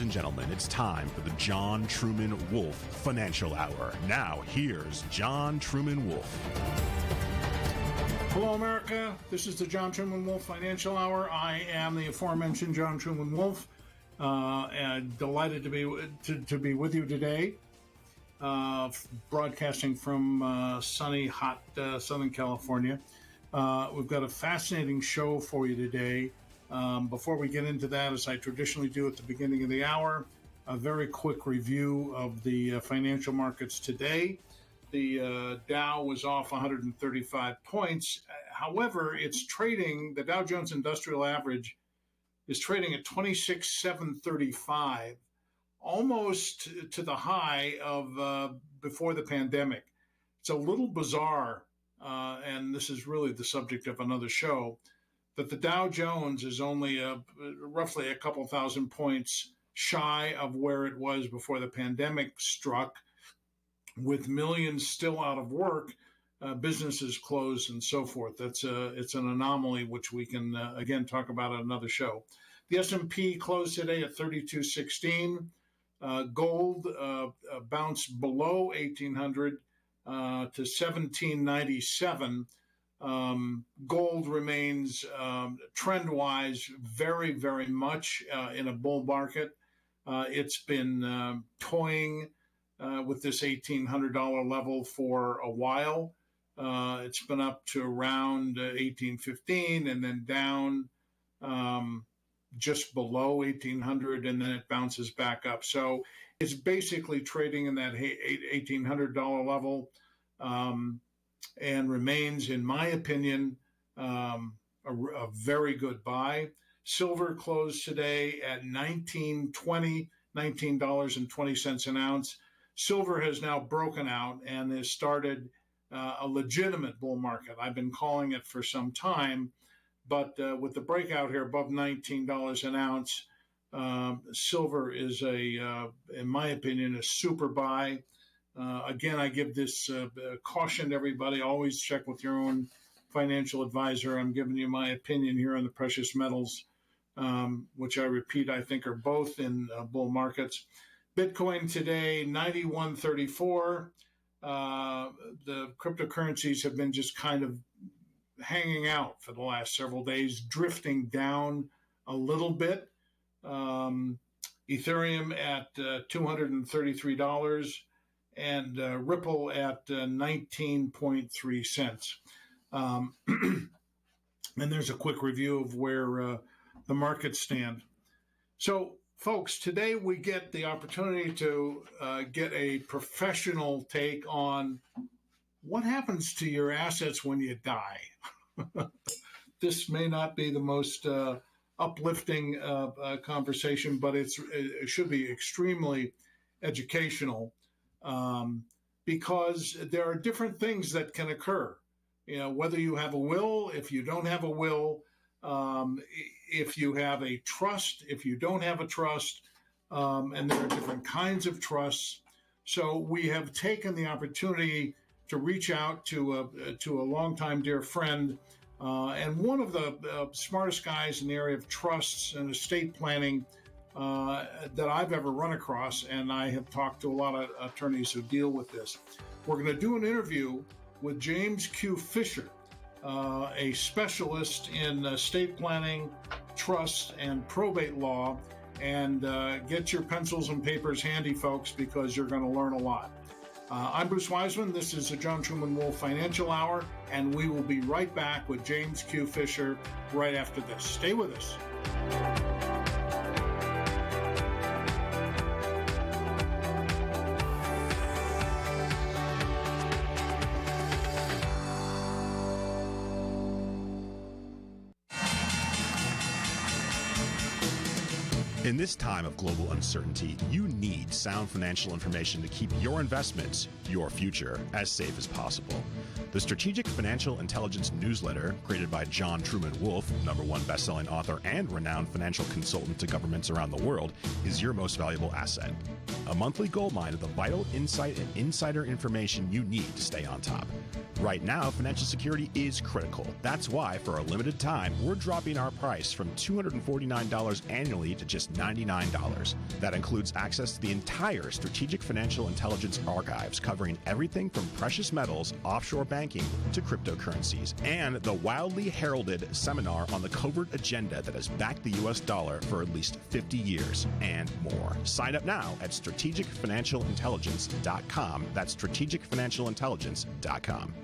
and gentlemen, it's time for the John Truman Wolfe Financial Hour. Now, here's John Truman Wolfe. Hello, America. This is the John Truman Wolfe Financial Hour. I am the aforementioned John Truman Wolfe, and delighted to be with you today, broadcasting from sunny, hot Southern California. We've got a fascinating show for you today. Before we get into that, as I traditionally do at the beginning of the hour, a very quick review of the financial markets today. The Dow was off 135 points. However, it's trading, the Dow Jones Industrial Average is trading at 26,735, almost to the high of before the pandemic. It's a little bizarre, and this is really the subject of another show, that the Dow Jones is only roughly a couple thousand points shy of where it was before the pandemic struck, with millions still out of work, businesses closed, and so forth. It's an anomaly which we can again talk about on another show. The S&P closed today at 3216. Gold bounced below 1800 to 1797. Gold remains trend-wise very, very much in a bull market. It's been toying with this $1,800 level for a while. It's been up to around 1815 and then down just below 1800, and then it bounces back up. So it's basically trading in that $1,800 level. And remains, in my opinion, a very good buy. Silver closed today at $19.20 an ounce. Silver has now broken out and has started a legitimate bull market. I've been calling it for some time, but with the breakout here above $19 an ounce, silver is in my opinion, a super buy. Again, I give this caution to everybody. Always check with your own financial advisor. I'm giving you my opinion here on the precious metals, which I repeat, I think are both in bull markets. Bitcoin today, 91.34. The cryptocurrencies have been just kind of hanging out for the last several days, drifting down a little bit. Ethereum at $233. And Ripple at 19.3 cents. And there's a quick review of where the markets stand. So, folks, today we get the opportunity to get a professional take on what happens to your assets when you die. This may not be the most uplifting conversation, but it should be extremely educational. Because there are different things that can occur. You know, whether you have a will, if you don't have a will, if you have a trust, if you don't have a trust, and there are different kinds of trusts. So we have taken the opportunity to reach out to a longtime dear friend, and one of the smartest guys in the area of trusts and estate planning that I've ever run across, and I have talked to a lot of attorneys who deal with this. We're going to do an interview with James Q. Fisher, a specialist in estate planning, trust, and probate law. And get your pencils and papers handy, folks, because you're going to learn a lot. I'm Bruce Wiseman. This is the John Truman Wolfe Financial Hour, and we will be right back with James Q. Fisher right after this. Stay with us. In this time of global uncertainty, you need sound financial information to keep your investments, your future, as safe as possible. The Strategic Financial Intelligence Newsletter, created by John Truman Wolfe, #1 best-selling author and renowned financial consultant to governments around the world, is your most valuable asset. A monthly goldmine of the vital insight and insider information you need to stay on top. Right now, financial security is critical. That's why, for a limited time, we're dropping our price from $249 annually to just $99. That includes access to the entire Strategic Financial Intelligence archives, covering everything from precious metals, offshore banking, to cryptocurrencies, and the wildly heralded seminar on the covert agenda that has backed the U.S. dollar for at least 50 years, and more. Sign up now at strategicfinancialintelligence.com. That's strategicfinancialintelligence.com.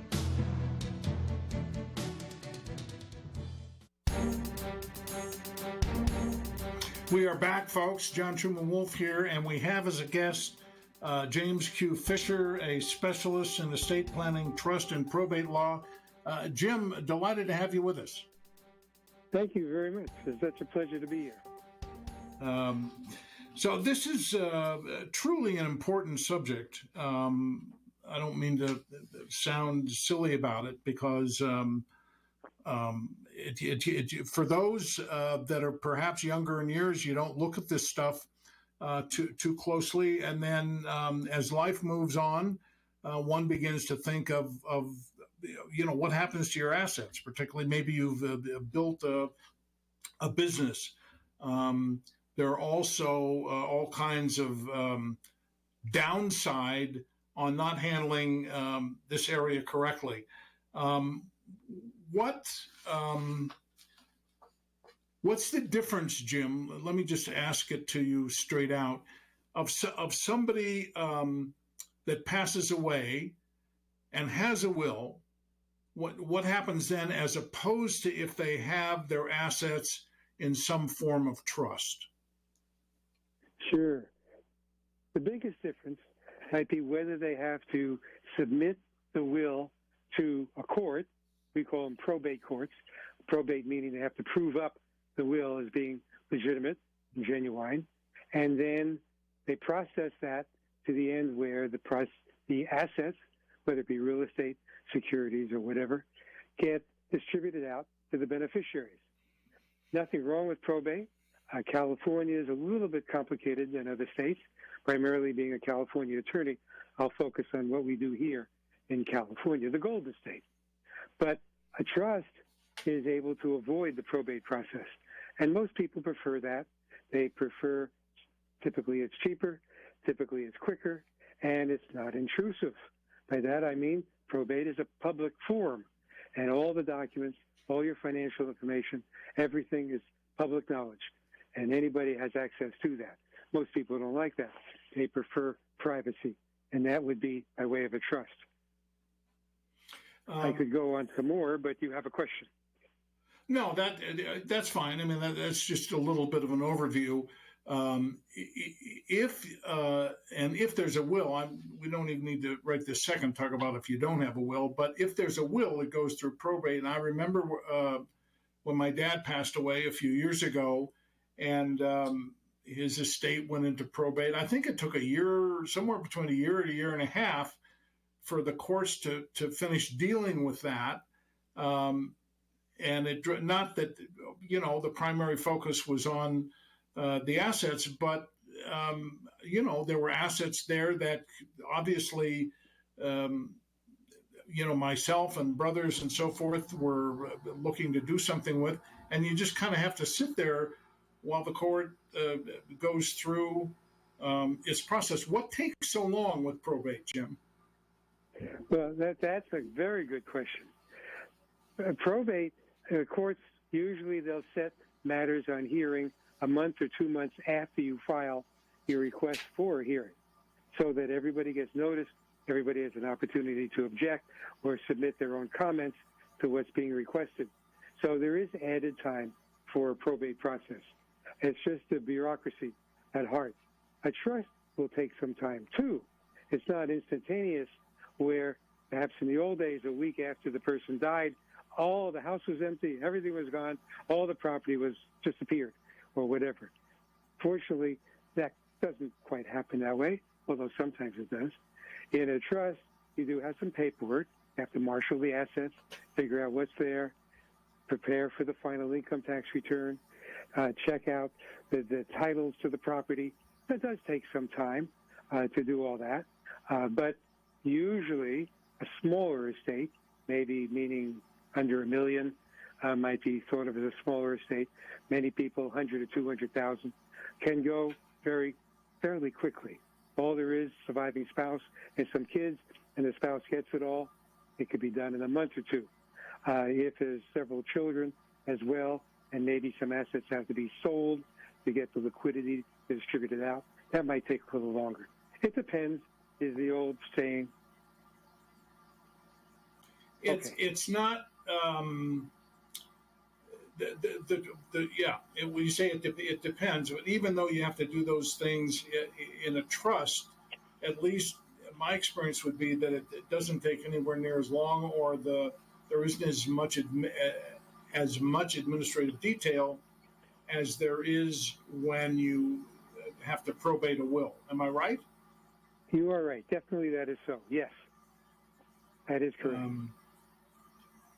We are back, folks. John Truman Wolfe here, and we have as a guest James Q. Fisher, a specialist in estate planning, trust, and probate law. Jim, delighted to have you with us. Thank you very much. It's such a pleasure to be here. So this is truly an important subject. I don't mean to sound silly about it, because for those that are perhaps younger in years, you don't look at this stuff too closely, and then as life moves on, one begins to think of what happens to your assets. Particularly, maybe you've built a business. There are also all kinds of downside on not handling this area correctly. What's the difference, Jim? Let me just ask it to you straight out. Of somebody that passes away and has a will, what happens then, as opposed to if they have their assets in some form of trust? Sure. The biggest difference might be whether they have to submit the will to a court. We call them probate courts. Probate meaning they have to prove up the will as being legitimate and genuine. And then they process that to the end where the assets, whether it be real estate, securities, or whatever, get distributed out to the beneficiaries. Nothing wrong with probate. California is a little bit complicated than other states. Primarily being a California attorney, I'll focus on what we do here in California, the Golden State. But a trust is able to avoid the probate process. And most people prefer that. They prefer, typically it's cheaper, typically it's quicker, and it's not intrusive. By that I mean probate is a public forum, and all the documents, all your financial information, everything is public knowledge, and anybody has access to that. Most people don't like that. They prefer privacy, and that would be by way of a trust. I could go on some more, but you have a question. No, that's fine. I mean, that's just a little bit of an overview. If there's a will, we don't even need to right this second talk about if you don't have a will, but if there's a will, it goes through probate. And I remember when my dad passed away a few years ago, and his estate went into probate. I think it took a year, somewhere between a year and a year and a half, for the courts to finish dealing with that. And it, not that, the primary focus was on the assets, but, there were assets there that obviously, myself and brothers and so forth were looking to do something with. And you just kind of have to sit there while the court goes through its process. What takes so long with probate, Jim? Well, that's a very good question. Probate courts, usually they'll set matters on hearing a month or 2 months after you file your request for a hearing, so that everybody gets noticed, everybody has an opportunity to object or submit their own comments to what's being requested. So there is added time for a probate process. It's just a bureaucracy at heart. A trust will take some time too. It's not instantaneous, where perhaps in the old days, a week after the person died, all the house was empty, everything was gone, all the property was disappeared or whatever. Fortunately, that doesn't quite happen that way, although sometimes it does. In a trust, you do have some paperwork. You have to marshal the assets, figure out what's there, prepare for the final income tax return, check out the titles to the property. That does take some time to do all that. But usually, a smaller estate, maybe meaning under $1 million, might be thought of as a smaller estate. Many people, 100 to 200,000, can go fairly quickly. All there is, surviving spouse and some kids, and the spouse gets it all. It could be done in a month or two. If there's several children as well, and maybe some assets have to be sold to get the liquidity distributed out, that might take a little longer. It depends, is the old saying. It's not. When you say it depends, but even though you have to do those things in a trust, at least my experience would be that it doesn't take anywhere near as long, or there isn't as much administrative detail as there is when you have to probate a will. Am I right? You are right. Definitely that is so. Yes, that is correct.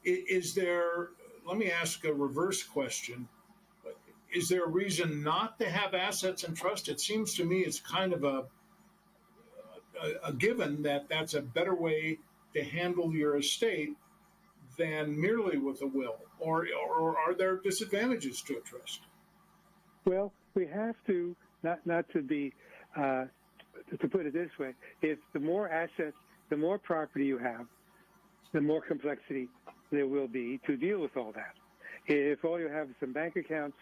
Is there, let me ask a reverse question. Is there a reason not to have assets in trust? It seems to me it's kind of a given that that's a better way to handle your estate than merely with a will. Or are there disadvantages to a trust? Well, we have to, not to be, to put it this way, if the more assets, the more property you have, the more complexity there will be to deal with all that. If all you have is some bank accounts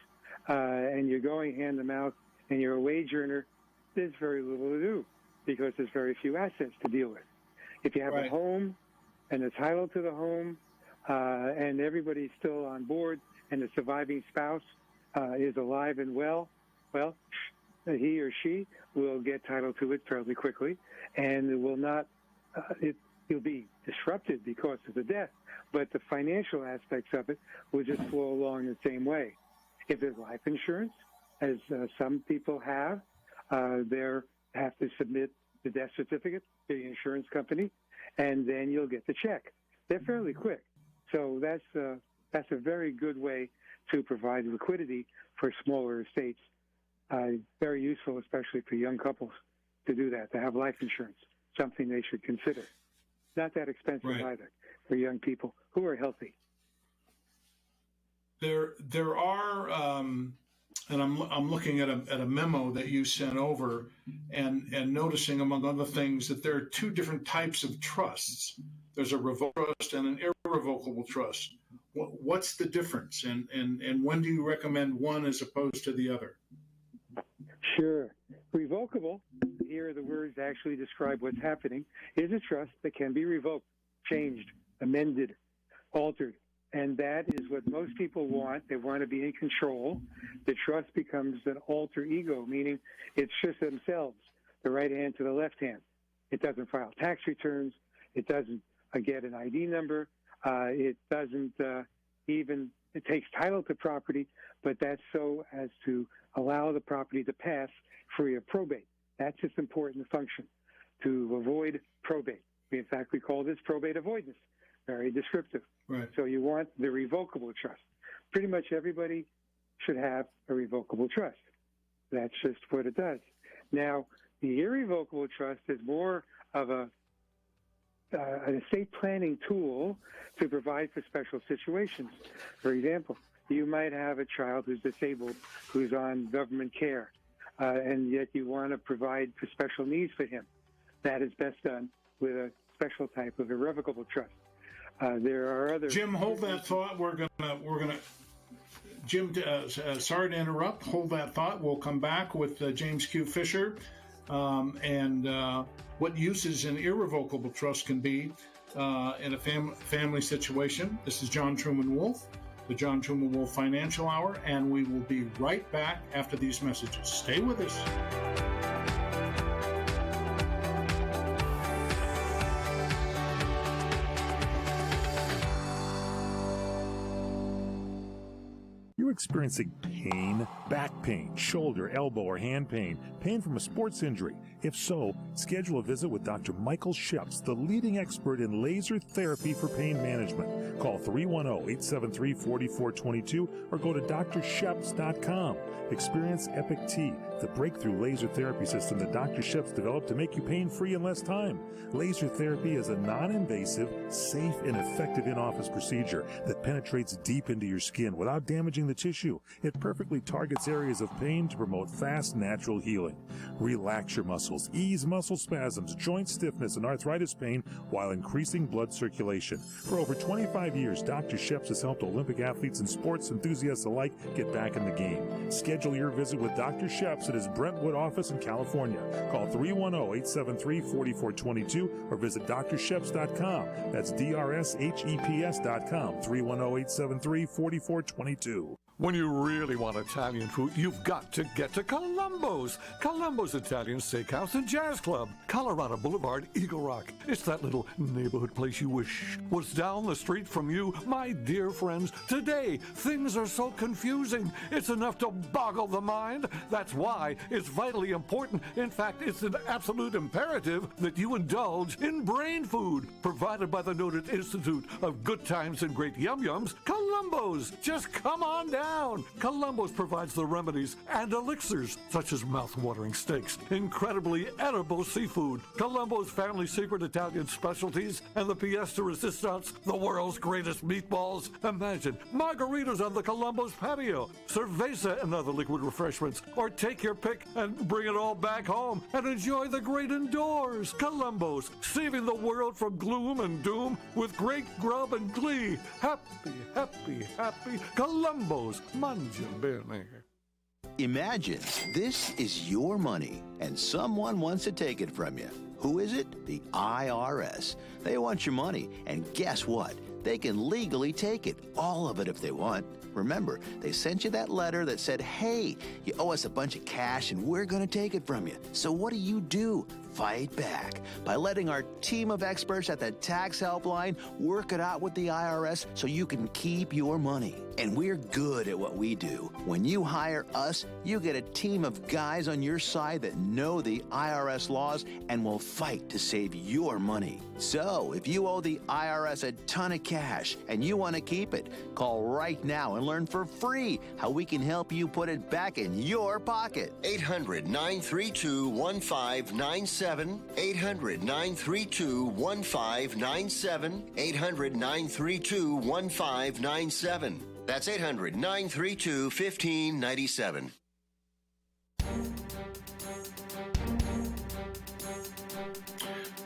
and you're going hand to mouth and you're a wage earner, there's very little to do because there's very few assets to deal with. If you have a home and the title to the home and everybody's still on board and the surviving spouse is alive and well, he or she will get title to it fairly quickly, and it will not, it'll be disrupted because of the death, but the financial aspects of it will just flow along the same way. If there's life insurance, as some people have, they have to submit the death certificate to the insurance company, and then you'll get the check. They're fairly quick. So that's a very good way to provide liquidity for smaller estates. Very useful, especially for young couples, to do that, to have life insurance, something they should consider. Not that expensive either for young people who are healthy. There are, and I'm looking at a memo that you sent over, and noticing, among other things, that there are two different types of trusts. There's a revocable trust and an irrevocable trust. What's the difference, and when do you recommend one as opposed to the other? Sure. Revocable, here the words actually describe what's happening, is a trust that can be revoked, changed, amended, altered. And that is what most people want. They want to be in control. The trust becomes an alter ego, meaning it's just themselves, the right hand to the left hand. It doesn't file tax returns. It doesn't get an ID number. It doesn't it takes title to property, but that's so as to allow the property to pass free of probate. That's its important function, to avoid probate. In fact, we call this probate avoidance. Very descriptive. Right. So you want the revocable trust. Pretty much everybody should have a revocable trust. That's just what it does. Now, the irrevocable trust is more of an estate planning tool to provide for special situations. For example, you might have a child who's disabled, who's on government care, and yet you want to provide for special needs for him. That is best done with a special type of irrevocable trust. There are other. Jim, hold that thought. We're gonna. Jim, sorry to interrupt. Hold that thought. We'll come back with James Q. Fisher and what uses an irrevocable trust can be in a family situation. This is John Truman Wolfe, the John Truman Wolfe Financial Hour, and we will be right back after these messages. Stay with us. experiencing pain, back pain, shoulder, elbow, or hand pain, pain from a sports injury? If so, schedule a visit with Dr. Michael Sheps, the leading expert in laser therapy for pain management. Call 310-873-4422 or go to drsheps.com. Experience Epic T, the breakthrough laser therapy system that Dr. Sheps developed to make you pain-free in less time. Laser therapy is a non-invasive, safe, and effective in-office procedure that penetrates deep into your skin without damaging the tissue. It perfectly targets areas of pain to promote fast, natural healing. Relax your muscles, ease muscle spasms, joint stiffness, and arthritis pain while increasing blood circulation. For over 25 years, Dr. Sheps has helped Olympic athletes and sports enthusiasts alike get back in the game. Schedule your visit with Dr. Sheps at his Brentwood office in California. Call 310-873-4422 or visit drsheps.com. That's DRSHEPS.com, 310-873-4422. When you really want Italian food, you've got to get to Columbo's. Columbo's Italian Steakhouse and Jazz Club, Colorado Boulevard, Eagle Rock. It's that little neighborhood place you wish was down the street from you. My dear friends, today things are so confusing. It's enough to boggle the mind. That's why it's vitally important. In fact, it's an absolute imperative that you indulge in brain food, provided by the noted Institute of Good Times and Great Yum Yums, Columbo's. Just come on down. Columbo's provides the remedies and elixirs, such as mouth-watering steaks, incredibly edible seafood, Columbo's family secret Italian specialties, and the pièce de resistance, the world's greatest meatballs. Imagine margaritas on the Columbo's patio, cerveza and other liquid refreshments, or take your pick and bring it all back home and enjoy the great indoors. Columbo's, saving the world from gloom and doom with great grub and glee. Happy, happy, happy Columbo's. Mangia bene. Imagine this is your money and someone wants to take it from you. Who is it? The IRS. They want your money, and guess what? They can legally take it, all of it if they want. Remember, they sent you that letter that said, hey, you owe us a bunch of cash and we're going to take it from you. So what do? Fight back by letting our team of experts at the tax helpline work it out with the IRS so you can keep your money. And we're good at what we do. When you hire us, you get a team of guys on your side that know the IRS laws and will fight to save your money. So if you owe the IRS a ton of cash and you want to keep it, call right now and learn for free how we can help you put it back in your pocket. 800-932-1597. 800-932-1597. 800-932-1597. That's 800-932-1597.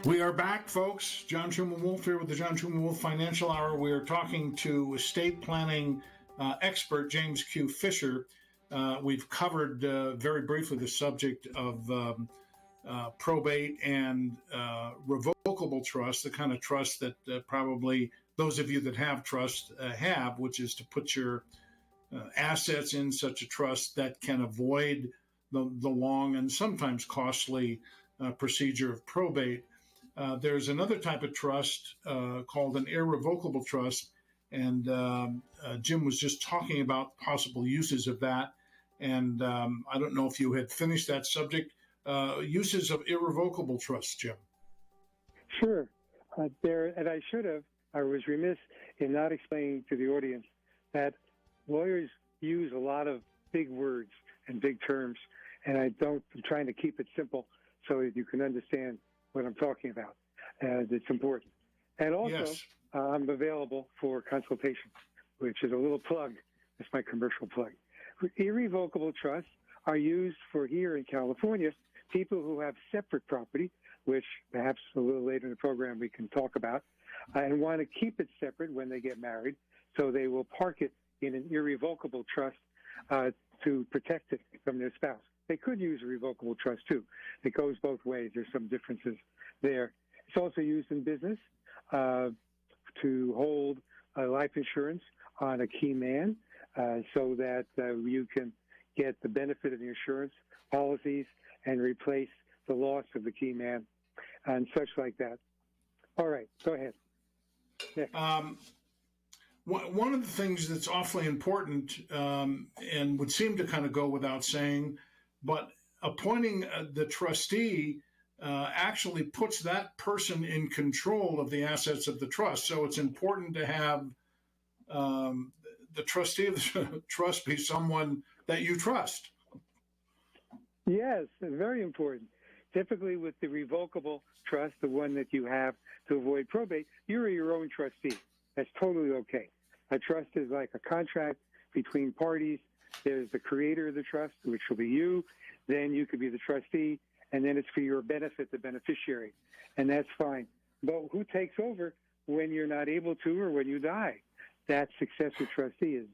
We are back, folks. John Truman Wolfe here with the John Truman Wolfe Financial Hour. We are talking to estate planning expert James Q. Fisher. We've covered very briefly the subject of probate and revocable trust, the kind of trust that probably those of you that have trust have, which is to put your assets in such a trust that can avoid the long and sometimes costly procedure of probate. There's another type of trust called an irrevocable trust, and Jim was just talking about possible uses of that. And I don't know if you had finished that subject. Uses of irrevocable trust, Jim. Sure. And I should have. I was remiss in not explaining to the audience that lawyers use a lot of big words and big terms, and I'm trying to keep it simple so that you can understand what I'm talking about. It's important. And also, yes. I'm available for consultation, which is a little plug. That's my commercial plug. Irrevocable trusts are used for, here in California, people who have separate property, which perhaps a little later in the program we can talk about, and want to keep it separate when they get married. So they will park it in an irrevocable trust to protect it from their spouse. They could use a revocable trust, too. It goes both ways. There's some differences there. It's also used in business to hold life insurance on a key man so that you can get the benefit of the insurance policies and replace the loss of the key man and such like that. All right, go ahead. Next. one of the things that's awfully important and would seem to kind of go without saying, but appointing the trustee actually puts that person in control of the assets of the trust. So it's important to have the trustee of the trust be someone that you trust. Yes, very important. Typically with the revocable trust, the one that you have to avoid probate, you're your own trustee. That's totally okay. A trust is like a contract between parties. There's the creator of the trust, which will be you. Then you could be the trustee, and then it's for your benefit, the beneficiary. And that's fine. But who takes over when you're not able to or when you die? That successor trustee is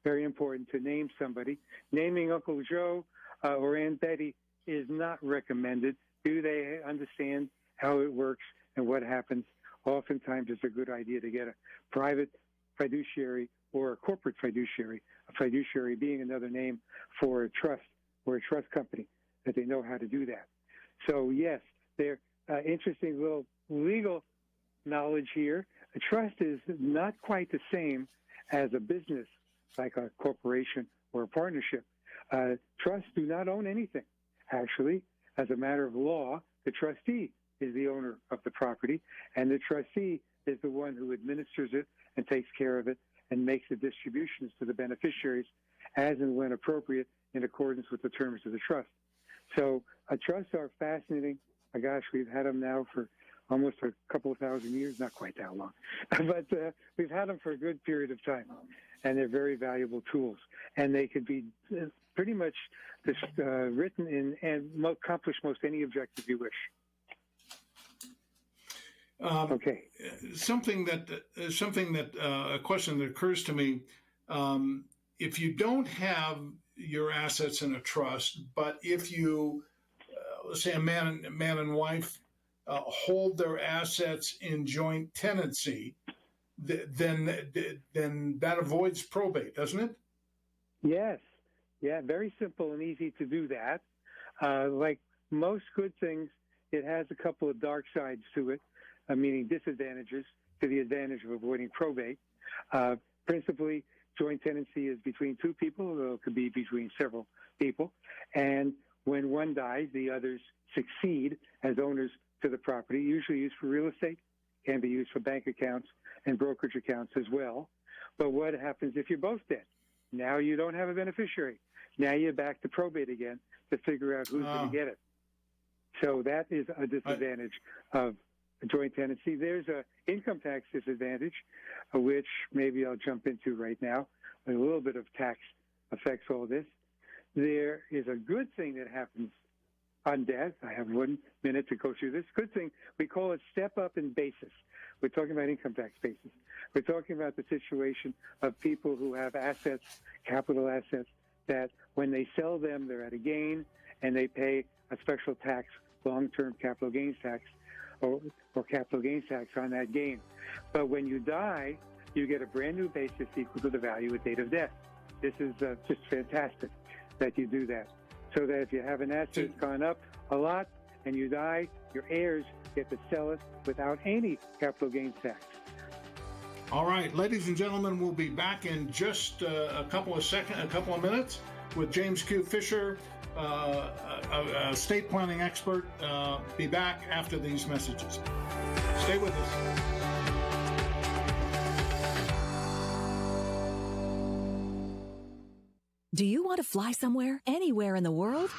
very important to name somebody. Naming Uncle Joe or Aunt Betty is not recommended. Do they understand how it works and what happens? Oftentimes it's a good idea to get a private fiduciary or a corporate fiduciary, a fiduciary being another name for a trust or a trust company, that they know how to do that. So yes, they're interesting little legal knowledge here. A trust is not quite the same as a business, like a corporation or a partnership. Trusts do not own anything. Actually, as a matter of law, the trustee is the owner of the property, and the trustee is the one who administers it and takes care of it and makes the distributions to the beneficiaries as and when appropriate in accordance with the terms of the trust. So trusts are fascinating. Gosh, we've had them now for almost a couple of thousand years, not quite that long, but we've had them for a good period of time, and they're very valuable tools. And they could be pretty much written in and accomplish most any objective you wish. Okay. A question that occurs to me: if you don't have your assets in a trust, but if you, let's say, a man and wife hold their assets in joint tenancy, then that avoids probate, doesn't it? Yes. Yeah, very simple and easy to do that. Like most good things, it has a couple of dark sides to it, meaning disadvantages to the advantage of avoiding probate. Principally, joint tenancy is between two people, or it could be between several people. And when one dies, the others succeed as owners to the property, usually used for real estate, can be used for bank accounts and brokerage accounts as well. But what happens if you're both dead? Now you don't have a beneficiary. Now you're back to probate again to figure out who's going to get it. So that is a disadvantage of joint tenancy. There's an income tax disadvantage, which maybe I'll jump into right now. A little bit of tax affects all this. There is a good thing that happens on death. I have 1 minute to go through this. Good thing, we call it step up in basis. We're talking about income tax basis. We're talking about the situation of people who have assets, capital assets, that when they sell them, they're at a gain, and they pay a special tax, long-term capital gains tax, or capital gains tax on that gain. But when you die, you get a brand new basis equal to the value at date of death. This is just fantastic that you do that. So that if you have an asset that's gone up a lot and you die, your heirs get to sell it without any capital gains tax. All right, ladies and gentlemen, we'll be back in just a couple of minutes with James Q. Fisher, a estate planning expert. Be back after these messages. Stay with us. Do you want to fly somewhere, anywhere in the world?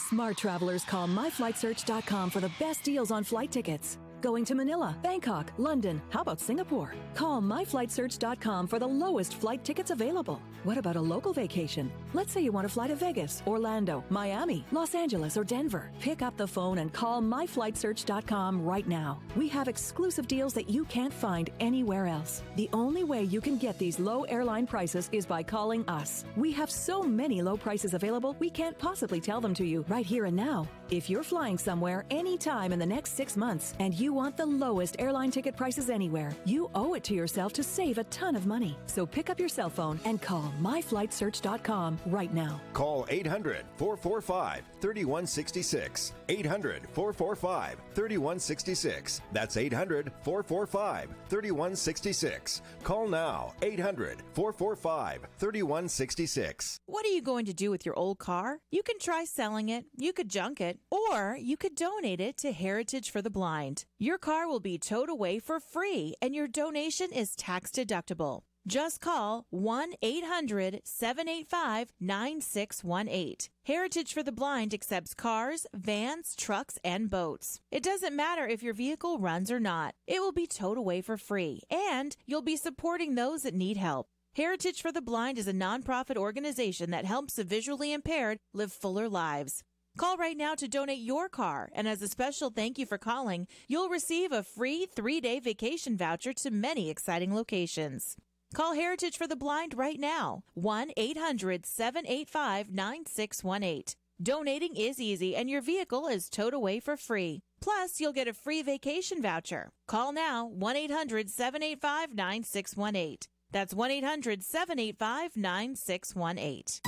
Smart travelers call myflightsearch.com for the best deals on flight tickets. Going to Manila, Bangkok, London, how about Singapore? Call myflightsearch.com for the lowest flight tickets available. What about a local vacation? Let's say you want to fly to Vegas, Orlando, Miami, Los Angeles, or Denver. Pick up the phone and call myflightsearch.com right now. We have exclusive deals that you can't find anywhere else. The only way you can get these low airline prices is by calling us. We have so many low prices available, we can't possibly tell them to you right here and now. If you're flying somewhere anytime in the next 6 months and you want the lowest airline ticket prices anywhere, you owe it to yourself to save a ton of money. So pick up your cell phone and call myflightsearch.com right now. Call 800-445-3166. 800-445-3166. That's 800-445-3166. Call now. 800-445-3166. What are you going to do with your old car? You can try selling it, you could junk it, or you could donate it to Heritage for the Blind. Your car will be towed away for free, and your donation is tax deductible. Just call 1-800-785-9618. Heritage for the Blind accepts cars, vans, trucks, and boats. It doesn't matter if your vehicle runs or not. It will be towed away for free, and you'll be supporting those that need help. Heritage for the Blind is a nonprofit organization that helps the visually impaired live fuller lives. Call right now to donate your car, and as a special thank you for calling, you'll receive a free 3-day vacation voucher to many exciting locations. Call Heritage for the Blind right now, 1-800-785-9618. Donating is easy, and your vehicle is towed away for free. Plus, you'll get a free vacation voucher. Call now, 1-800-785-9618. That's 1-800-785-9618.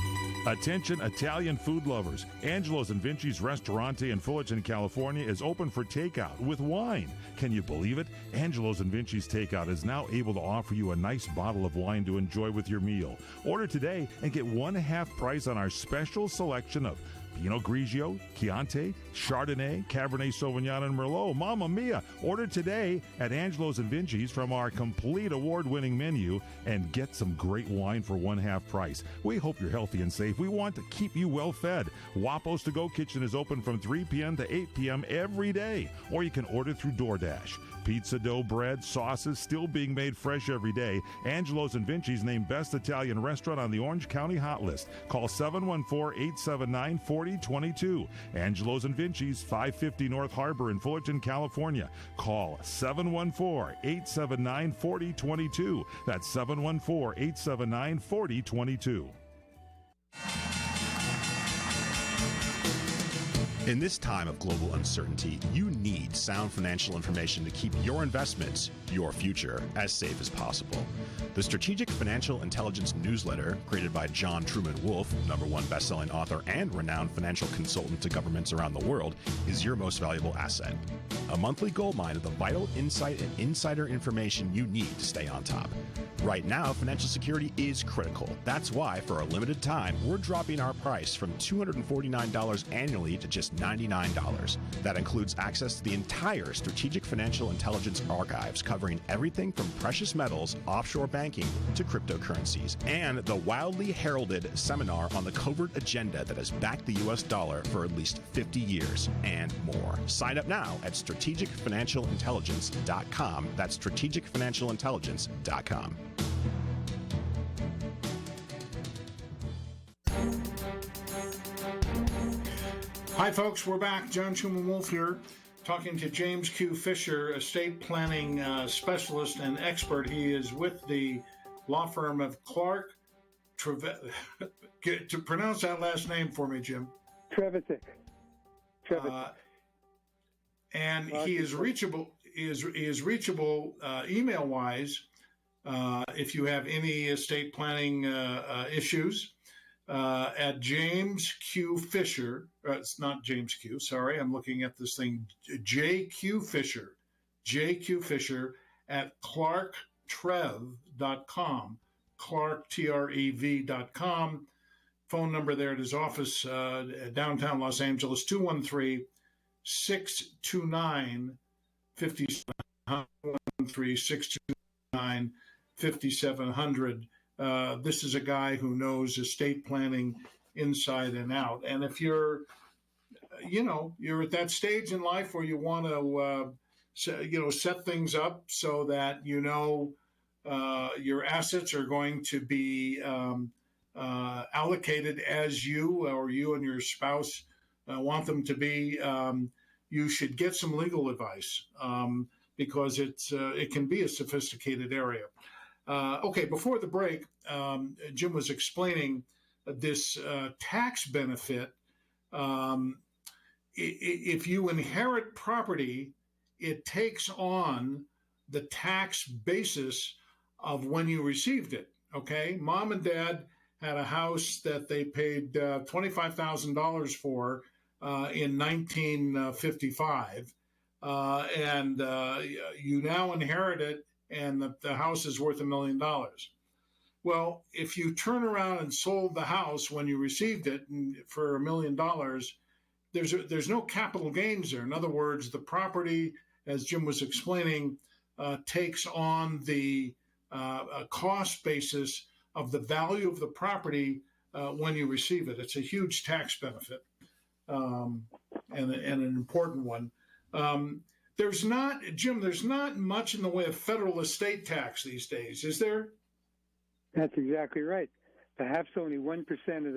Attention Italian food lovers. Angelo's and Vinci's Ristorante in Fullerton, California is open for takeout with wine. Can you believe it? Angelo's and Vinci's Takeout is now able to offer you a nice bottle of wine to enjoy with your meal. Order today and get 1/2 price on our special selection of Pinot Grigio, Chianti, Chardonnay, Cabernet Sauvignon, and Merlot. Mamma mia! Order today at Angelo's and Vinci's from our complete award-winning menu and get some great wine for 1/2 price. We hope you're healthy and safe. We want to keep you well fed. Wapo's To Go Kitchen is open from 3 p.m. to 8 p.m. every day, or you can order through DoorDash. Pizza dough, bread, sauces still being made fresh every day. Angelo's and Vinci's named Best Italian Restaurant on the Orange County Hot List. Call 714-879-4022. Angelo's and Vinci's, 550 North Harbor in Fullerton, California. Call 714-879-4022. That's 714-879-4022. In this time of global uncertainty, you need sound financial information to keep your investments, your future, as safe as possible. The Strategic Financial Intelligence newsletter, created by John Truman Wolfe, #1 best-selling author and renowned financial consultant to governments around the world, is your most valuable asset. A monthly goldmine of the vital insight and insider information you need to stay on top. Right now, financial security is critical. That's why, for a limited time, we're dropping our price from $249 annually to just $99. That includes access to the entire Strategic Financial Intelligence archives, covering everything from precious metals, offshore banking, to cryptocurrencies, and the wildly heralded seminar on the covert agenda that has backed the U.S. dollar for at least 50 years and more. Sign up now at strategicfinancialintelligence.com. That's strategicfinancialintelligence.com. Hi, folks. We're back. John Truman Wolfe here, talking to James Q. Fisher, estate planning specialist and expert. He is with the law firm of Clark to pronounce that last name for me, Jim. Trevitic. And he is reachable. Is reachable email-wise if you have any estate planning issues. At James Q. Fisher, it's not James Q, sorry, I'm looking at this thing, JQ Fisher at clarktrev.com, clarktrev.com. Phone number there at his office, downtown Los Angeles, 213-629-5700, 213-629-5700. This is a guy who knows estate planning inside and out. And if you're at that stage in life where you want to, set things up so that your assets are going to be allocated as you or you and your spouse want them to be, you should get some legal advice because it can be a sophisticated area. Okay, before the break, Jim was explaining this tax benefit. If you inherit property it takes on the tax basis of when you received it. Okay, mom and dad had a house that they paid $25,000 for in 1955, and you now inherit it, and the house is worth $1 million. Well, if you turn around and sold the house when you received it for $1 million, there's no capital gains there. In other words, the property, as Jim was explaining, takes on the cost basis of the value of the property when you receive it. It's a huge tax benefit, and an important one. There's not, Jim, there's not much in the way of federal estate tax these days, is there? That's exactly right. Perhaps only 1%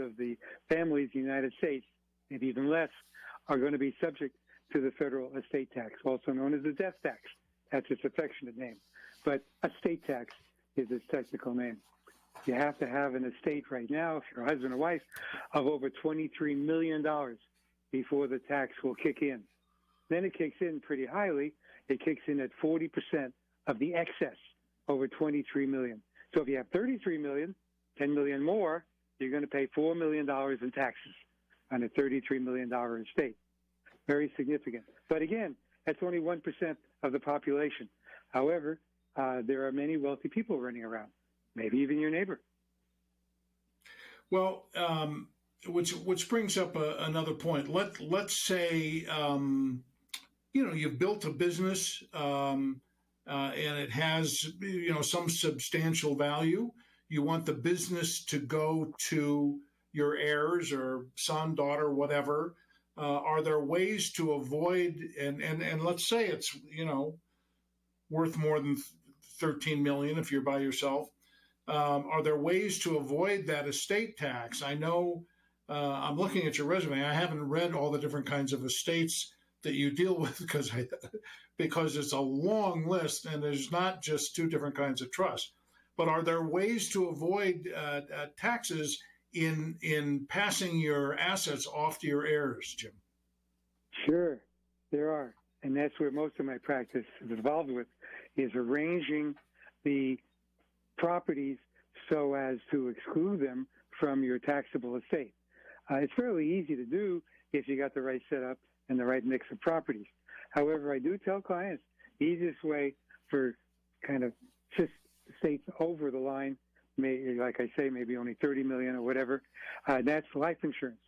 of the families in the United States, maybe even less, are going to be subject to the federal estate tax, also known as the death tax. That's its affectionate name. But estate tax is its technical name. You have to have an estate right now, if you're a husband or wife, of over $23 million before the tax will kick in. Then it kicks in pretty highly. It kicks in at 40% of the excess over $23 million. So if you have $33 million, $10 million more, you're going to pay $4 million in taxes on a $33 million estate. Very significant. But again, that's only 1% of the population. However, there are many wealthy people running around, maybe even your neighbor. Well, which brings up another point. Let's say you've built a business and it has some substantial value. You want the business to go to your heirs or son, daughter, whatever. Are there ways to avoid and let's say it's worth more than 13 million if you're by yourself? Are there ways to avoid that estate tax? I know I'm looking at your resume. I haven't read all the different kinds of estates that you deal with because it's a long list and there's not just two different kinds of trust. But are there ways to avoid taxes in passing your assets off to your heirs, Jim? Sure, there are. And that's where most of my practice is involved with, is arranging the properties so as to exclude them from your taxable estate. It's fairly easy to do if you got the right setup and the right mix of properties. However, I do tell clients the easiest way for kind of estates over the line, like I say, maybe only 30 million or whatever, that's life insurance.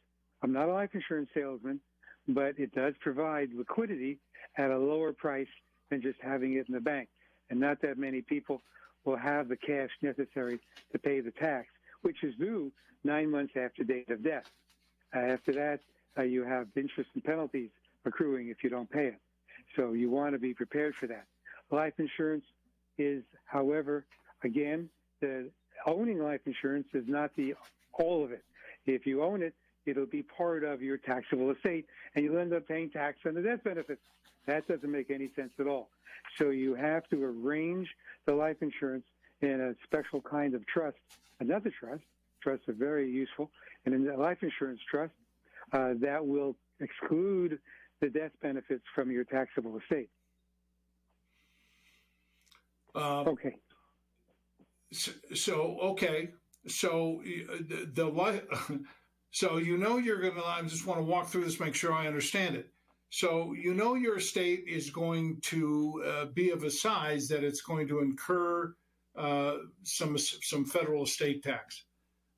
I'm not a life insurance salesman, but it does provide liquidity at a lower price than just having it in the bank. And not that many people will have the cash necessary to pay the tax, which is due 9 months after date of death. After that, you have interest and penalties accruing if you don't pay it. So you want to be prepared for that. Life insurance is, however, again, the owning life insurance is not the all of it. If you own it, it'll be part of your taxable estate, and you'll end up paying tax on the death benefits. That doesn't make any sense at all. So you have to arrange the life insurance in a special kind of trust, another trust. Trusts are very useful. And in the life insurance trust, that will exclude the death benefits from your taxable estate. Okay. So the life. So you're going to. I just want to walk through this, make sure I understand it. So your estate is going to be of a size that it's going to incur some federal estate tax,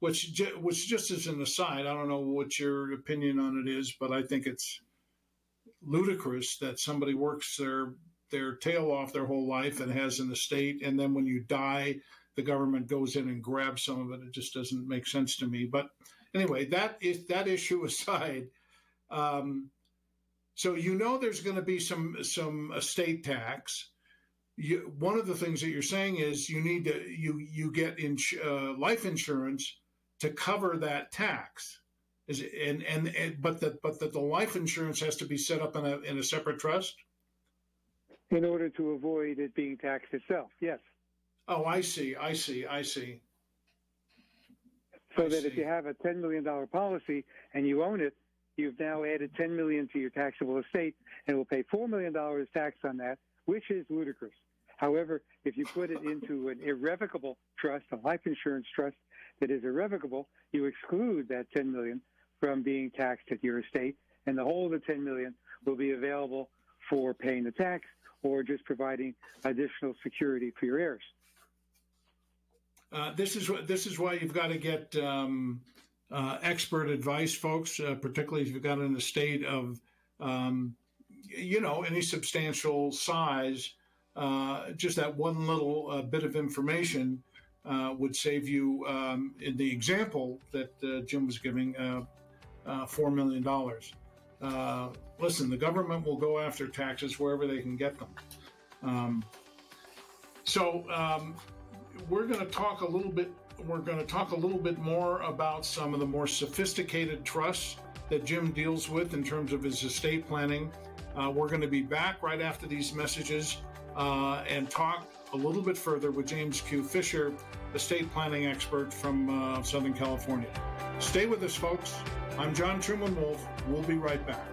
which just as an aside, I don't know what your opinion on it is, but I think it's ludicrous that somebody works their tail off their whole life and has an estate, and then when you die, the government goes in and grabs some of it. It just doesn't make sense to me. But anyway, that issue aside. So there's going to be some estate tax. One of the things that you're saying is you need to you get life insurance to cover that tax. Is it, but the life insurance has to be set up in a separate trust in order to avoid it being taxed itself. Yes. Oh, I see. So that if you have a $10 million policy and you own it, you've now added $10 million to your taxable estate and will pay $4 million tax on that, which is ludicrous. However, if you put it into an irrevocable trust, a life insurance trust that is irrevocable, you exclude that $10 million from being taxed at your estate, and the whole of the $10 million will be available for paying the tax or just providing additional security for your heirs. This is why you've got to get expert advice, folks, particularly if you've got an estate of, any substantial size. Just that one little bit of information would save you, in the example that Jim was giving, $4 million. Listen, the government will go after taxes wherever they can get them. We're going to talk a little bit. We're going to talk a little bit more about some of the more sophisticated trusts that Jim deals with in terms of his estate planning. We're going to be back right after these messages and talk a little bit further with James Q. Fisher, estate planning expert from Southern California. Stay with us, folks. I'm John Truman Wolfe. We'll be right back.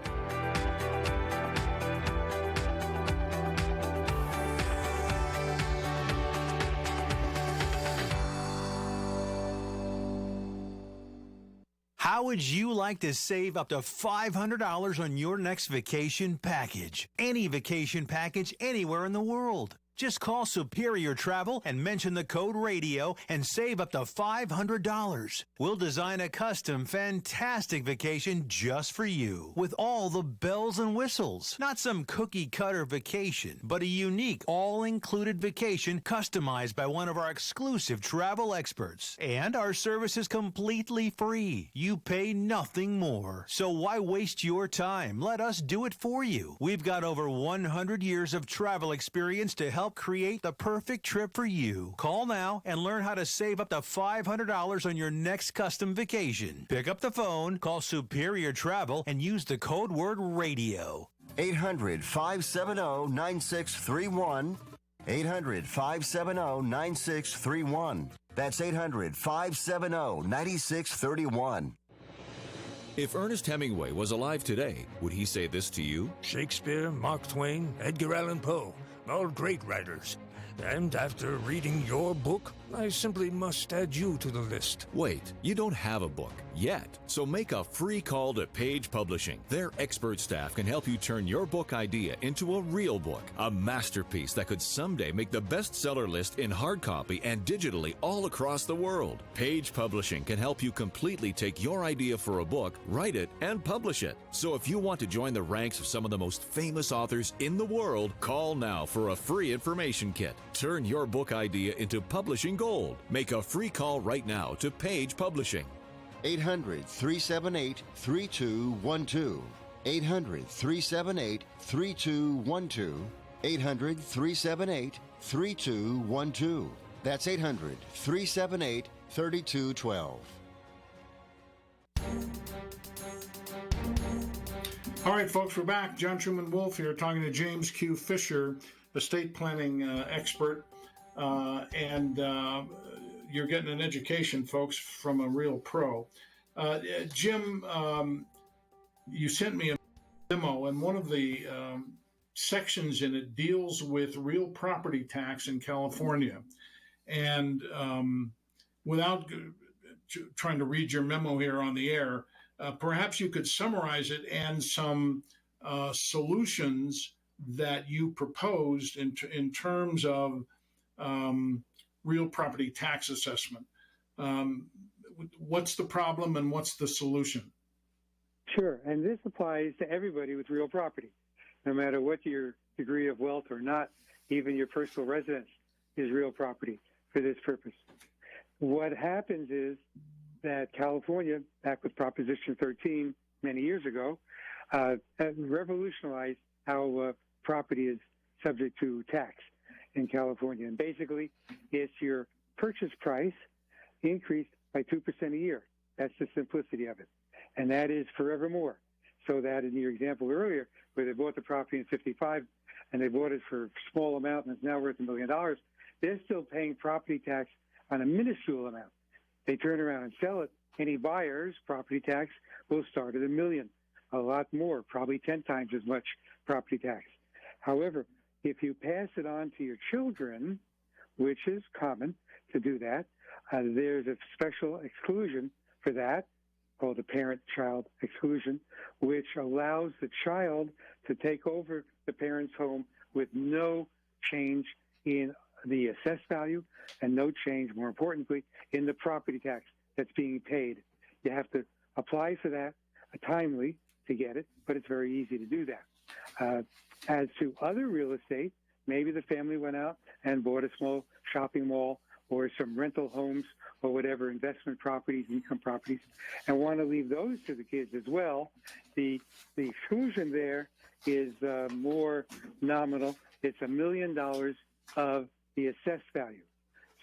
How would you like to save up to $500 on your next vacation package? Any vacation package anywhere in the world. Just call Superior Travel and mention the code RADIO and save up to $500. We'll design a custom, fantastic vacation just for you with all the bells and whistles. Not some cookie-cutter vacation, but a unique, all-included vacation customized by one of our exclusive travel experts. And our service is completely free. You pay nothing more. So why waste your time? Let us do it for you. We've got over 100 years of travel experience to help create the perfect trip for you. Call now and learn how to save up to $500 on your next custom vacation. Pick up the phone, call Superior Travel, and use the code word RADIO. 800-570-9631. 800-570-9631. That's 800-570-9631. If Ernest Hemingway was alive today, would he say this to you? Shakespeare, Mark Twain, Edgar Allan Poe, all great writers. And after reading your book, I simply must add you to the list. Wait, you don't have a book yet. So make a free call to Page Publishing. Their expert staff can help you turn your book idea into a real book, a masterpiece that could someday make the bestseller list in hard copy and digitally all across the world. Page Publishing can help you completely take your idea for a book, write it, and publish it. So if you want to join the ranks of some of the most famous authors in the world, call now for a free information kit. Turn your book idea into publishing gold. Make a free call right now to Page Publishing. 800-378-3212. 800-378-3212. 800-378-3212. That's 800-378-3212. All right, folks, we're back. John Truman Wolfe here talking to James Q. Fisher, estate planning expert. And you're getting an education, folks, from a real pro. Jim, you sent me a memo, and one of the sections in it deals with real property tax in California. And without trying to read your memo here on the air, perhaps you could summarize it and some solutions that you proposed in terms of real property tax assessment. What's the problem and what's the solution? Sure, and this applies to everybody with real property, no matter what your degree of wealth or not. Even your personal residence is real property for this purpose. What happens is that California, back with Proposition 13 many years ago, revolutionized how property is subject to tax in California. And basically, it's your purchase price increased by 2% a year. That's the simplicity of it. And that is forevermore. So that in your example earlier, where they bought the property in 55 and they bought it for a small amount and it's now worth $1 million, they're still paying property tax on a minuscule amount. They turn around and sell it. Any buyer's property tax will start at $1 million. a lot more, probably 10 times as much property tax. However, if you pass it on to your children, which is common to do that, there's a special exclusion for that called the parent-child exclusion, which allows the child to take over the parent's home with no change in the assessed value and no change, more importantly, in the property tax that's being paid. You have to apply for that timely to get it, but it's very easy to do that. As to other real estate, maybe the family went out and bought a small shopping mall or some rental homes or whatever, investment properties, income properties, and want to leave those to the kids as well. The exclusion there is more nominal. It's $1 million of the assessed value.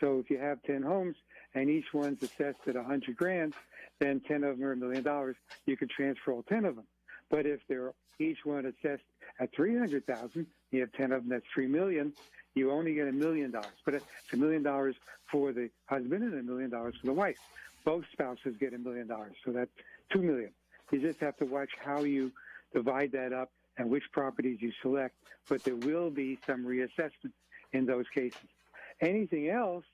So if you have 10 homes and each one's assessed at $100,000, then 10 of them are $1 million. You can transfer all 10 of them. But if they're each one assessed at $300,000, you have 10 of them, that's $3 million. You only get $1 million. But it's $1 million for the husband and $1 million for the wife. Both spouses get $1 million, so that's $2 million. You just have to watch how you divide that up and which properties you select. But there will be some reassessment in those cases. Anything else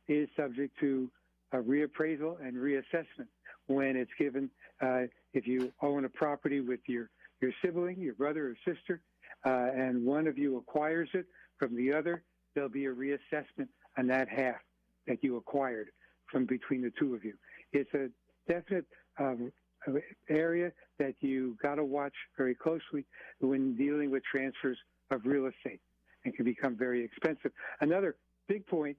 is subject to a reappraisal and reassessment when it's given. If you own a property with your sibling, your brother or sister, and one of you acquires it from the other, there'll be a reassessment on that half that you acquired from between the two of you. It's a definite area that you got to watch very closely when dealing with transfers of real estate, and can become very expensive. Another big point,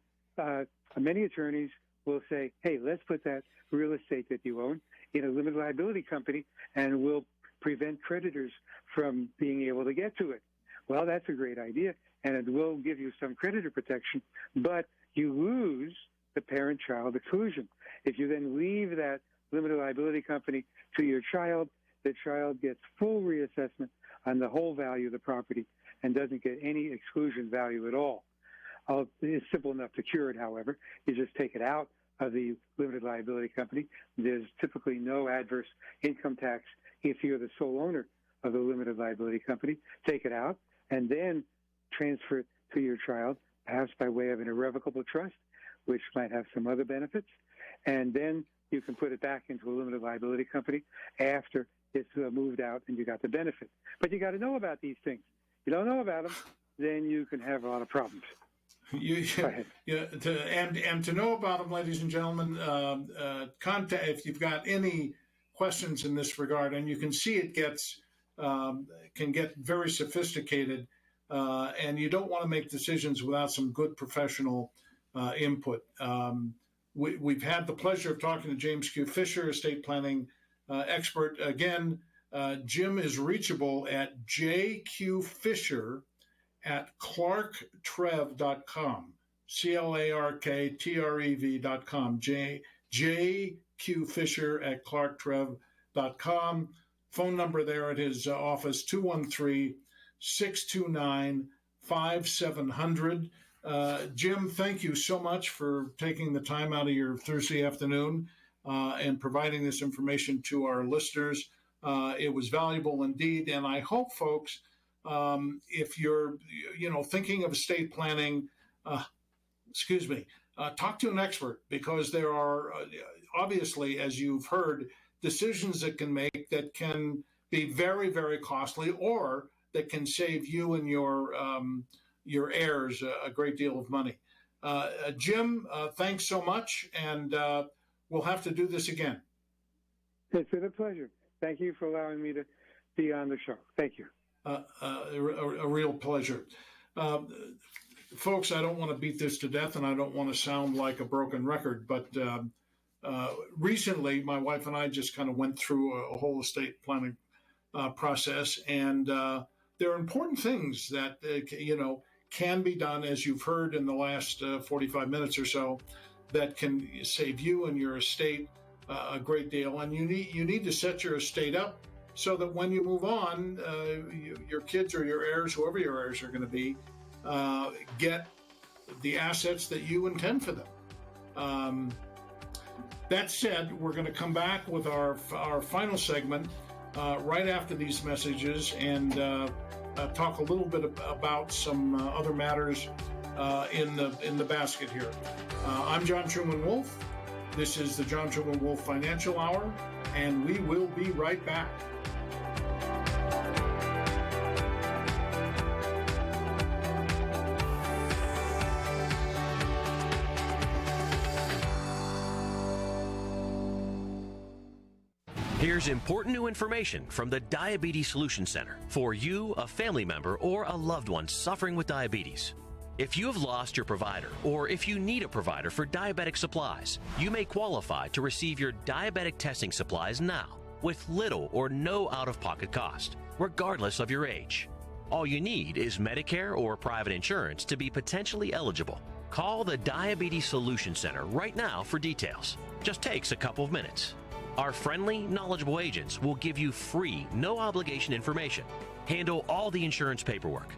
many attorneys will say, hey, let's put that real estate that you own in a limited liability company and we'll prevent creditors from being able to get to it. Well, that's a great idea, and it will give you some creditor protection, but you lose the parent-child exclusion. If you then leave that limited liability company to your child, the child gets full reassessment on the whole value of the property and doesn't get any exclusion value at all. It's simple enough to cure it, however. You just take it out of the limited liability company. There's typically no adverse income tax if you're the sole owner of the limited liability company. Take it out and then transfer it to your child, perhaps by way of an irrevocable trust, which might have some other benefits. And then you can put it back into a limited liability company after it's moved out and you got the benefit. But you got to know about these things. You don't know about them, then you can have a lot of problems. To know about them, ladies and gentlemen, contact if you've got any questions in this regard, and you can see it can get very sophisticated, and you don't want to make decisions without some good professional input. We've had the pleasure of talking to James Q. Fisher, estate planning expert. Again, Jim is reachable at jqfisher@clarktrev.com, CLARKTREV.com, jqfisher@clarktrev.com. Phone number there at his office, 213-629-5700. Jim, thank you so much for taking the time out of your Thursday afternoon and providing this information to our listeners. It was valuable indeed, and I hope, folks, if you're thinking of estate planning, talk to an expert, because there are obviously, as you've heard, decisions that can make that can be very, very costly, or that can save you and your heirs a great deal of money. Jim, thanks so much, and we'll have to do this again. It's been a pleasure. Thank you for allowing me to be on the show. Thank you. A real pleasure. Folks, I don't want to beat this to death, and I don't want to sound like a broken record, but recently my wife and I just kind of went through a whole estate planning process, and there are important things that can be done, as you've heard in the last 45 minutes or so, that can save you and your estate a great deal. And you need to set your estate up so that when you move on, your kids or your heirs, whoever your heirs are going to be, get the assets that you intend for them. That said, we're going to come back with our final segment right after these messages and talk a little bit about some other matters in the basket here. I'm John Truman Wolfe. This is the John Truman Wolfe Financial Hour, and we will be right back. Here's important new information from the Diabetes Solution Center for you, a family member, or a loved one suffering with diabetes. If you have lost your provider, or if you need a provider for diabetic supplies, you may qualify to receive your diabetic testing supplies now with little or no out-of-pocket cost, regardless of your age. All you need is Medicare or private insurance to be potentially eligible. Call the Diabetes Solution Center right now for details. Just takes a couple of minutes. Our friendly, knowledgeable agents will give you free, no-obligation information, handle all the insurance paperwork,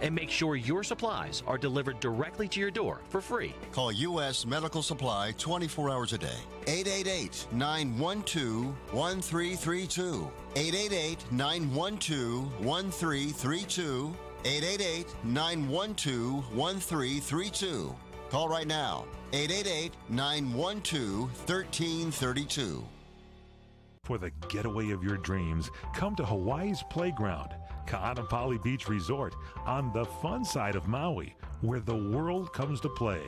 and make sure your supplies are delivered directly to your door for free. Call U.S. Medical Supply 24 hours a day. 888-912-1332. 888-912-1332. 888-912-1332. Call right now. 888-912-1332. For the getaway of your dreams, come to Hawaii's Playground, Ka'anapali Beach Resort, on the fun side of Maui, where the world comes to play.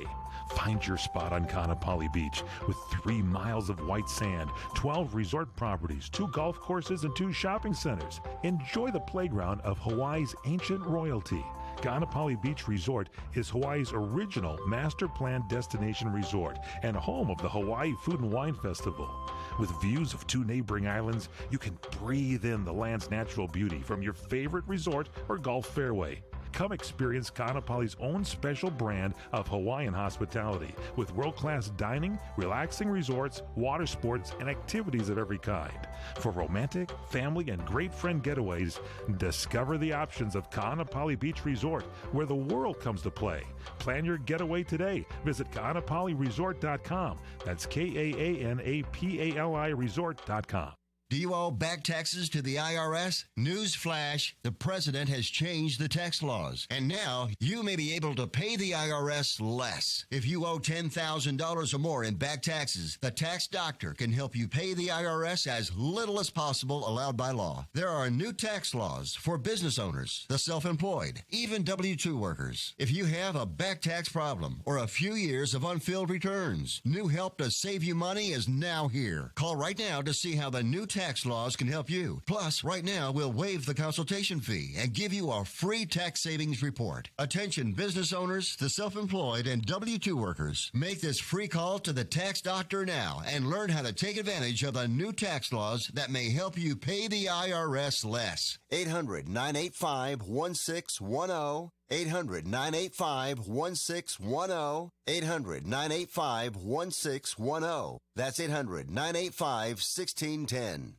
Find your spot on Ka'anapali Beach with 3 miles of white sand, 12 resort properties, 2 golf courses, and 2 shopping centers. Enjoy the playground of Hawaii's ancient royalty. Ka'anapali Beach Resort is Hawaii's original master plan destination resort and home of the Hawaii Food and Wine Festival. With views of 2 neighboring islands, you can breathe in the land's natural beauty from your favorite resort or golf fairway. Come experience Ka'anapali's own special brand of Hawaiian hospitality with world-class dining, relaxing resorts, water sports, and activities of every kind. For romantic, family, and great friend getaways, discover the options of Ka'anapali Beach Resort, where the world comes to play. Plan your getaway today. Visit Ka'anapaliResort.com. That's KAANAPALI Resort.com. Do you owe back taxes to the IRS? Newsflash, the president has changed the tax laws, and now you may be able to pay the IRS less. If you owe $10,000 or more in back taxes, the tax doctor can help you pay the IRS as little as possible allowed by law. There are new tax laws for business owners, the self-employed, even W-2 workers. If you have a back tax problem or a few years of unfilled returns, new help to save you money is now here. Call right now to see how the new tax laws can help you. Plus, right now, we'll waive the consultation fee and give you a free tax savings report. Attention business owners, the self-employed, and W-2 workers. Make this free call to the tax doctor now and learn how to take advantage of the new tax laws that may help you pay the IRS less. 800-985-1610. 800-985-1610. 800-985-1610. That's 800-985-1610.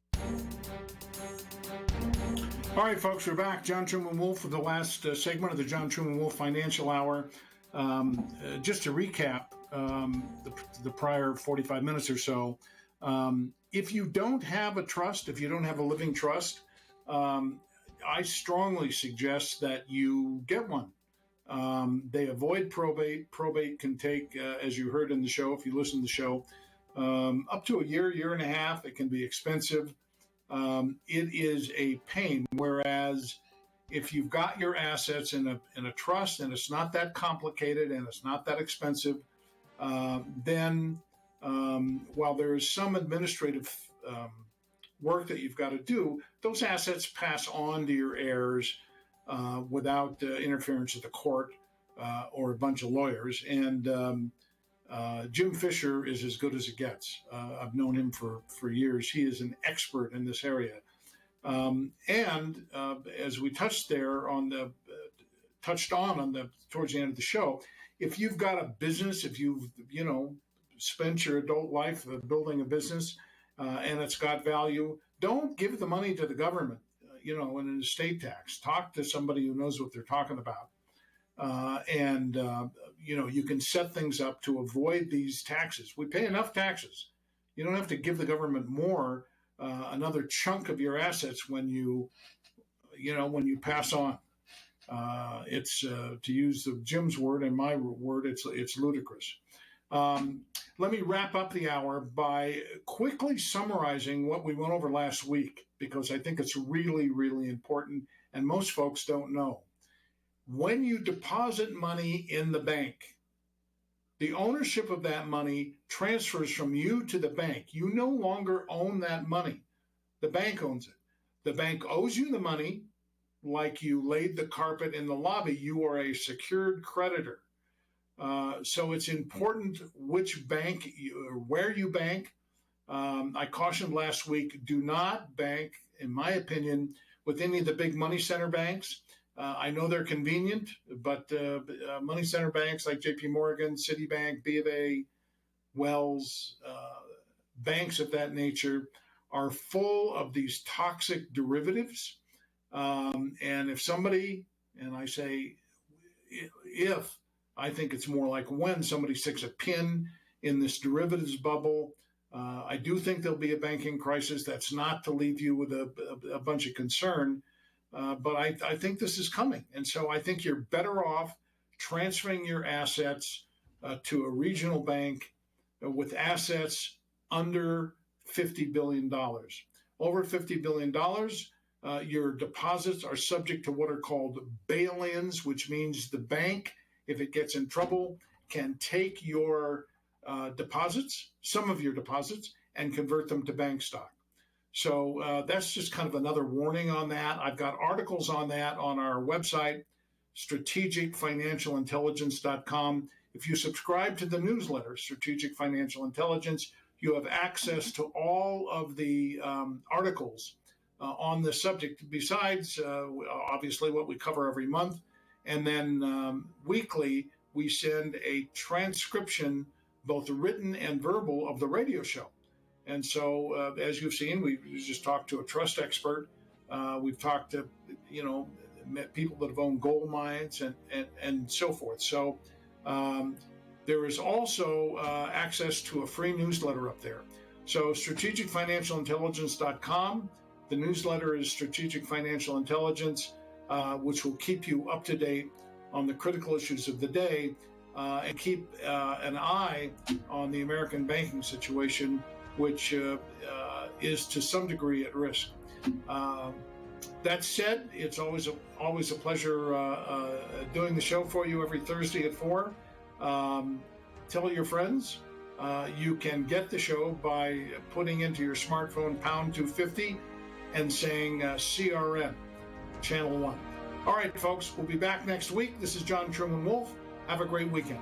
All right, folks, we're back. John Truman Wolfe for the last segment of the John Truman Wolfe Financial Hour. Just to recap the prior 45 minutes or so, if you don't have a trust, if you don't have a living trust, I strongly suggest that you get one. They avoid probate. Probate can take, as you heard in the show, if you listen to the show, up to a year and a half. It can be expensive. It is a pain. Whereas if you've got your assets in a trust and it's not that complicated and it's not that expensive, then while there is some administrative work that you've got to do, those assets pass on to your heirs without interference of the court or a bunch of lawyers. And Jim Fisher is as good as it gets. I've known him for years. He is an expert in this area. And as we touched on towards the end of the show, if you've got a business, if you've spent your adult life building a business and it's got value, don't give the money to the government, in an estate tax. Talk to somebody who knows what they're talking about. You can set things up to avoid these taxes. We pay enough taxes. You don't have to give the government more another chunk of your assets when you pass on. It's to use the Jim's word and my word, it's ludicrous. Let me wrap up the hour by quickly summarizing what we went over last week, because I think it's really, really important, and most folks don't know. When you deposit money in the bank, the ownership of that money transfers from you to the bank. You no longer own that money. The bank owns it. The bank owes you the money like you laid the carpet in the lobby. You are a secured creditor. So it's important which bank, where you bank. I cautioned last week, do not bank, in my opinion, with any of the big money center banks. I know they're convenient, but money center banks like JP Morgan, Citibank, B of A, Wells, banks of that nature are full of these toxic derivatives. And if somebody, and I say if, I think it's more like when somebody sticks a pin in this derivatives bubble, I do think there'll be a banking crisis. That's not to leave you with a bunch of concern, but I think this is coming. And so I think you're better off transferring your assets to a regional bank with assets under $50 billion. Over $50 billion, your deposits are subject to what are called bail-ins, which means the bank, if it gets in trouble, can take your deposits, some of your deposits, and convert them to bank stock. So that's just kind of another warning on that. I've got articles on that on our website, strategicfinancialintelligence.com. If you subscribe to the newsletter, Strategic Financial Intelligence, you have access to all of the articles on this subject, besides obviously what we cover every month. And then weekly, we send a transcription, both written and verbal, of the radio show. And so, as you've seen, we've just talked to a trust expert. We've talked to, people that have owned gold mines and so forth. So there is also access to a free newsletter up there. So strategicfinancialintelligence.com. The newsletter is Strategic Financial Intelligence, which will keep you up to date on the critical issues of the day and keep an eye on the American banking situation, which is to some degree at risk. That said, it's always a pleasure doing the show for you every Thursday at 4. Tell your friends. You can get the show by putting into your smartphone pound 250 and saying CRN, Channel 1. All right, folks, we'll be back next week. This is John Truman Wolfe. Have a great weekend.